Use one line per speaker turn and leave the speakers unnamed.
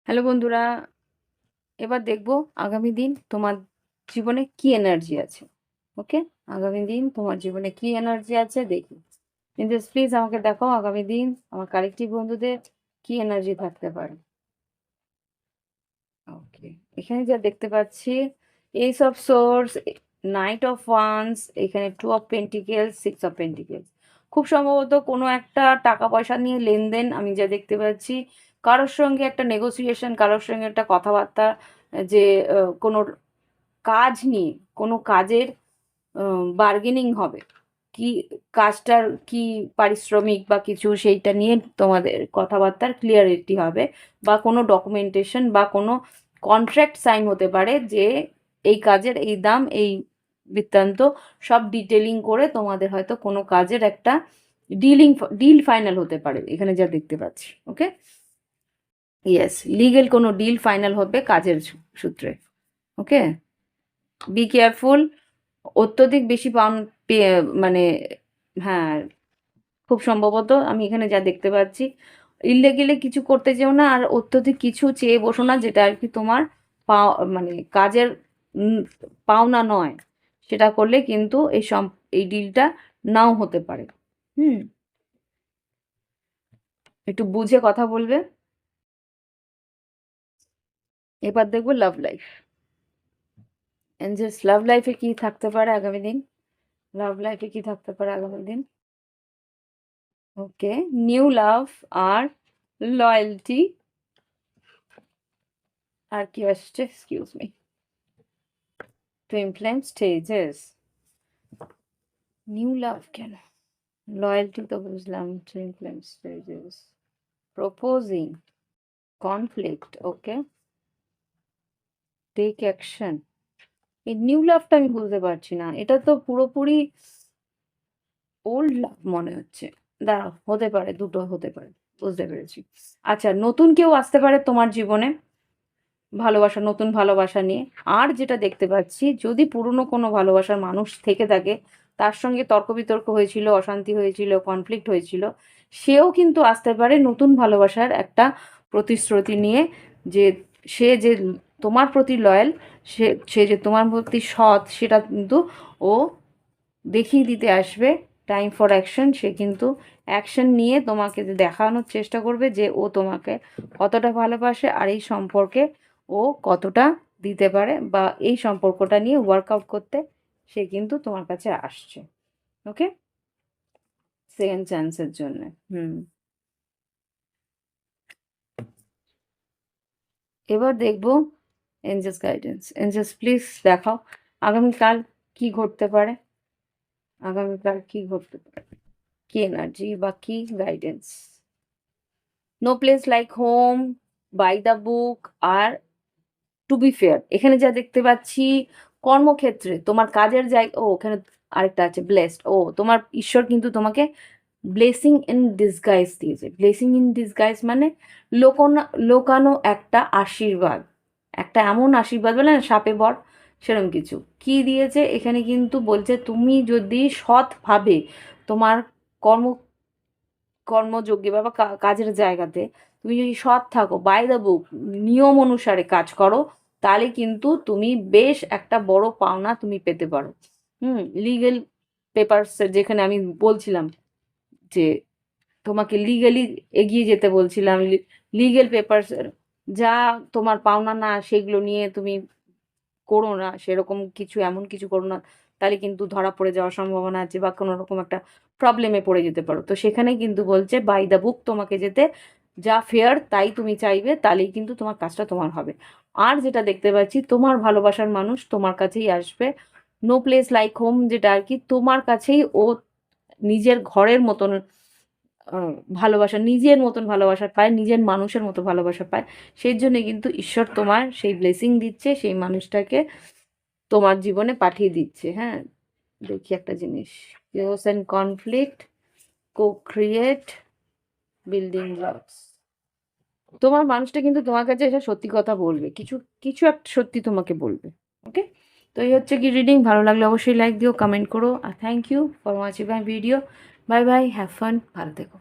Hello বন্ধুরা, এবার দেখব আগামী দিন তোমার জীবনে কি এনার্জি আছে। ওকে, আগামী দিন তোমার জীবনে কি এনার্জি আছে দেখি। জাস্ট প্লিজ আমাকে দেখাও আগামী দিন আমার কালেকটিভ বন্ধুদের কি এনার্জি থাকতে পারে। ওকে, এখানে যা দেখতে পাচ্ছি, ace of swords, knight of wands, এখানে two of pentacles, six of pentacles. খুব সম্ভবত কোনো একটা টাকা পয়সা নিয়ে লেনদেন আমি যা দেখতে পাচ্ছি, কারোর সঙ্গে একটা নেগোসিয়েশন, কারোর সঙ্গে একটা কথাবার্তা, যে কোনো কাজ নিয়ে, কোনো কাজের বার্গেনিং হবে, কি কাজটার কি পারিশ্রমিক বা কিছু সেইটা নিয়ে তোমাদের কথাবার্তার ক্লিয়ারিটি হবে, বা কোনো ডকুমেন্টেশন বা কোনো কন্ট্রাক্ট সাইন হতে পারে যে এই কাজের এই দাম, এই বৃত্তান্ত সব ডিটেলিং করে তোমাদের হয়তো কোনো কাজের একটা ডিল ফাইনাল হতে পারে, এখানে যা দেখতে পাচ্ছি। ওকে, ইয়েস, লিগেল কোনো ডিল ফাইনাল হবে কাজের সূত্রে। ওকে, বি কেয়ারফুল, অত্যধিক বেশি মানে, হ্যাঁ, খুব সম্ভবত আমি এখানে যা দেখতে পাচ্ছি, ইললিগেলি কিছু করতে যেও না, আর অত্যধিক কিছু চেয়ে বসো না যেটা আর কি তোমার পাও, মানে কাজের উম, পাওনা নয়। সেটা করলে কিন্তু এই ডিলটা নাও হতে পারে। হুম, একটু বুঝে কথা বলবে। এবার দেখবো লাভ লাইফ। এঞ্জেলস, লাভ লাইফে কি থাকতে পারে আগামী দিন? লাভ লাইফে কি থাকতে পারে আগামী দিন? ওকে, নিউ লাভ আর লয়্যালটি, আর কি আসছে, excuse me, twin flame stages, new love কেন, লয়্যালটি তো বুঝলাম, twin flame stages, proposing, conflict, okay, take action. এই নিউ লাভটা আমি বুঝতে পারছি না, এটা তো পুরোপুরি ওল্ড লাভ মনে হচ্ছে। দাঁড়াও, হতে পারে, দুটো হতে পারে, বুঝতে পেরেছি। আচ্ছা, নতুন কেউ আসতে পারে তোমার জীবনে, ভালোবাসা, নতুন ভালোবাসা নিয়ে। আর যেটা দেখতে পাচ্ছি, যদি পুরনো কোনো ভালোবাসার মানুষ থেকে থাকে, তার সঙ্গে তর্ক বিতর্ক হয়েছিল, অশান্তি হয়েছিল, কনফ্লিক্ট হয়েছিল, সেও কিন্তু আসতে পারে নতুন ভালোবাসার একটা প্রতিশ্রুতি নিয়ে, যে সে যে তোমার প্রতি লয়াল, সে সে যে তোমার প্রতি সৎ, সেটা কিন্তু ও দেখিয়ে দিতে আসবে। টাইম ফর অ্যাকশন, সে কিন্তু অ্যাকশন নিয়ে তোমাকে দেখানোর চেষ্টা করবে যে ও তোমাকে কতটা ভালোবাসে, আর এই সম্পর্কে ও কতটা দিতে পারে, বা এই সম্পর্কটা নিয়ে ওয়ার্কআউট করতে সে কিন্তু তোমার কাছে আসছে। ওকে, সেকেন্ড চান্সের জন্য। হুম, এবার দেখবো এঞ্জেলস গাইডেন্স। এঞ্জেলস প্লিজ দেখাও আগামীকাল কি ঘটতে পারে, আগামীকাল কি ঘটতে পারে, কি এনার্জি বা কি guidance. No place like home, by the book, আর টু বি ফেয়ার। এখানে যা দেখতে পাচ্ছি, কর্মক্ষেত্রে তোমার কাজের জায়গা, ও ওখানে আরেকটা আছে ব্লেসড, ও তোমার ঈশ্বর কিন্তু তোমাকে ব্লেসিং ইন ডিসগাইজ দিয়েছে। ব্লেসিং ইন ডিসগাইজ মানে লোকানো একটা আশীর্বাদ, একটা এমন আশীর্বাদ বলে না, সাপে বর, সেরকম কিছু কি দিয়েছে এখানে। কিন্তু বলছে তুমি যদি সৎভাবে তোমার কর্ম কর্মযোগ্যে বা কাজের জায়গাতে তুমি যদি সৎ থাকো, বাই দ্য বুক, নিয়ম অনুসারে কাজ করো, তাহলে কিন্তু তুমি বেশ একটা বড় পাওনা তুমি পেতে পারো। হুম, লিগেল পেপারস, যেখানে আমি বলছিলাম যে তোমাকে লিগালি এগিয়ে যেতে বলছিলাম, লিগেল পেপারস, যা তোমার পাওনা না সেগুলো নিয়ে তুমি করো না, সেরকম কিছু, এমন কিছু করো না, তাহলে কিন্তু ধরা পড়ে যাওয়ার সম্ভাবনা আছে, বা কোনো রকম একটা প্রবলেমে পড়ে যেতে পারো। তো সেখানে কিন্তু বলছে বাই দ্য বুক তোমাকে যেতে, যা ফেয়ার তাই তুমি চাইবে, তাহলেই কিন্তু তোমার কাজটা তোমার হবে। আর যেটা দেখতে পাচ্ছি, তোমার ভালোবাসার মানুষ তোমার কাছেই আসবে। নো প্লেস লাইক হোম, যেটা আর কি তোমার কাছেই ও নিজের ঘরের মতন ভালোবাসা, নিজের মতন ভালোবাসা পায়, নিজের মানুষের মতো ভালোবাসা পায়। সেই জন্য কিন্তু ঈশ্বর তোমার সেই ব্লেসিং দিচ্ছে, সেই মানুষটাকে তোমার জীবনে পাঠিয়ে দিচ্ছে। হ্যাঁ, দেখি একটা জিনিস, chaos and conflict, co-create, building blocks। তোমার মানুষটা কিন্তু তোমার কাছে এসে সত্যি কথা বলবে, কিছু কিছু একটা সত্যি তোমাকে বলবে। ওকে, তো এই হচ্ছে কি রিডিং। ভালো লাগলে অবশ্যই লাইক দিও, কমেন্ট করো, আর thank you for watching my video. Bye bye, have fun, ভালো থেকো।